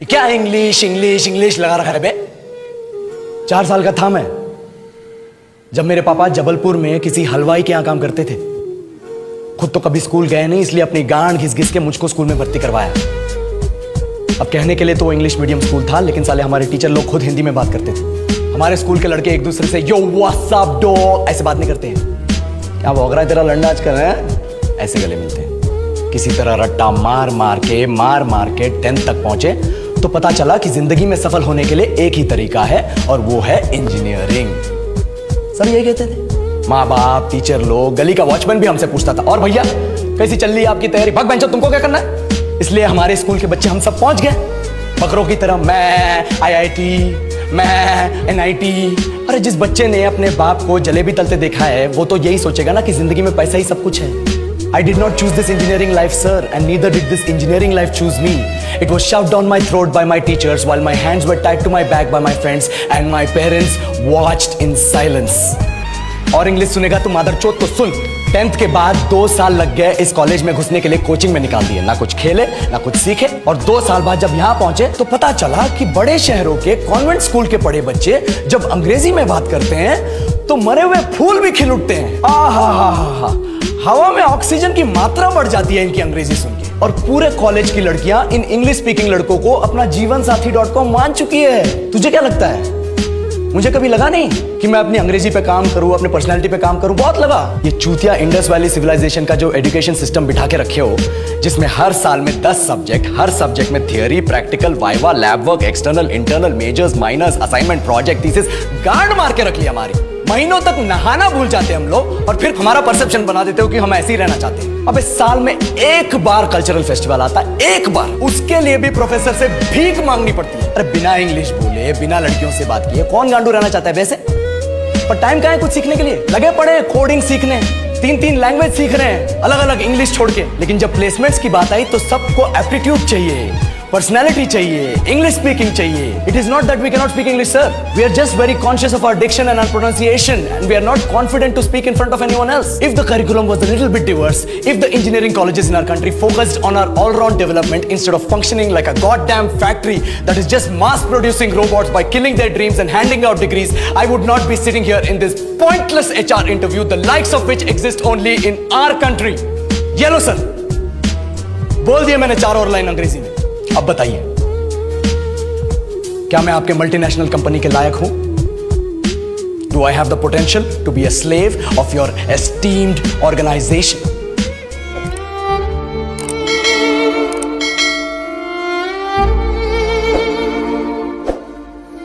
क्या English English English लगा रखा है बे। 4 साल का था मैं जब मेरे पापा जबलपुर में किसी हलवाई के यहां काम करते थे। खुद तो कभी स्कूल गए नहीं, इसलिए अपनी गांड घिस घिस के मुझको स्कूल में भर्ती करवाया। अब कहने के लिए तो इंग्लिश मीडियम स्कूल था, लेकिन साले हमारे टीचर लोग खुद हिंदी में बात करते थे। हमारे स्कूल के लड़के एक दूसरे से यो व्हाट्स अप डॉग ऐसे बात नहीं करते हैं। क्या भौंक रहा है तेरा लंडा आजकल है? ऐसे गले मिलते हैं। किसी तरह रट्टा मार मार के 10th तक पहुंचे तो पता चला कि जिंदगी में सफल होने के लिए एक ही तरीका है और वो है इंजीनियरिंग। सब यही कहते थे। माँ बाप, टीचर लोग, गली का वॉचमैन भी हमसे पूछता था, और भैया कैसी चल रही है आपकी तैयारी? भग बेंचो, तुमको क्या करना है? इसलिए हमारे स्कूल के बच्चे हम सब पहुंच गए बकरों की तरह। मैं IIT, मैं NIT। अरे जिस बच्चे ने अपने बाप को जलेबी तलते देखा है वो तो यही सोचेगा ना कि जिंदगी में पैसा ही सब कुछ है। I did not choose this engineering life, sir, and neither did this engineering life choose me. It was shoved down my throat by my teachers while my hands were tied to my back by my friends and my parents watched in silence. और English सुनेगा तो मादरचोद तो सुन। 10th के बाद 2 साल लग गए इस कॉलेज में घुसने के लिए, कोचिंग में निकाल दिए। ना कुछ खेले ना कुछ सीखे, और 2 साल बाद जब यहाँ पहुंचे तो पता चला कि बड़े शहरों के कॉन्वेंट स्कूल के पढ़े बच्चे जब अंग्रेजी में बात करते हैं तो मरे हुए फूल भी खिल उठते हैं। आहा, हवा में ऑक्सीजन की मात्रा बढ़ जाती है इनकी अंग्रेजी सुन के। और पूरे कॉलेज की लड़कियां इन इंग्लिश स्पीकिंग लड़कों को अपना जीवनसाथी.com मान चुकी है। तुझे क्या लगता है? मुझे कभी लगा नहीं कि मैं अपनी अंग्रेजी पे काम करूं, अपने पर्सनालिटी पे काम करूं। बहुत लगा। ये चूतिया इंडस वैली सिविलाइजेशन का जो एजुकेशन सिस्टम बिठा के रखे हो, जिसमें हर साल में 10 सब्जेक्ट, हर सब्जेक्ट में theory, practical, viva, lab work, external, internal, majors, minors, assignment, project, thesis, गांड मार के रख लिया हमारी। महीनों तक नहाना भूल जाते हैं हम लोग, और फिर हमारा परसेप्शन बना देते हो कि हम ऐसे ही रहना चाहते हैं। अब इस साल में एक बार कल्चरल फेस्टिवल आता है, एक बार, उसके लिए भी प्रोफेसर से भीख मांगनी पड़ती है। अरे बिना इंग्लिश बोले, बिना लड़कियों से बात किए कौन गांडू रहना चाहता है वैसे? पर टाइम कहाँ है कुछ सीखने के लिए? लगे पड़े कोडिंग सीखने, 3 लैंग्वेज सीख रहे हैं अलग अलग इंग्लिश छोड़ के। लेकिन जब प्लेसमेंट्स की बात आई तो सबको एप्टीट्यूड चाहिए, पर्सनैलिटी चाहिए, इंग्लिश स्पीकिंग चाहिए। It is not that we cannot speak English, sir. We are just very conscious of our diction and our pronunciation, and we are not confident to speak in front of anyone else. If the curriculum was a little bit diverse, if the engineering colleges in our country focused on our all-round development instead of functioning like a goddamn factory that is just mass-producing robots by killing their dreams and handing out degrees, I would not be sitting here in this pointless HR interview, the likes of which exist only in our country. Yellow, sir. बोल दिया मैंने 4 और line अंग्रेजी में। अब बताइए, क्या मैं आपके मल्टीनेशनल कंपनी के लायक हूं? Do I have the potential to be a slave of your esteemed organization?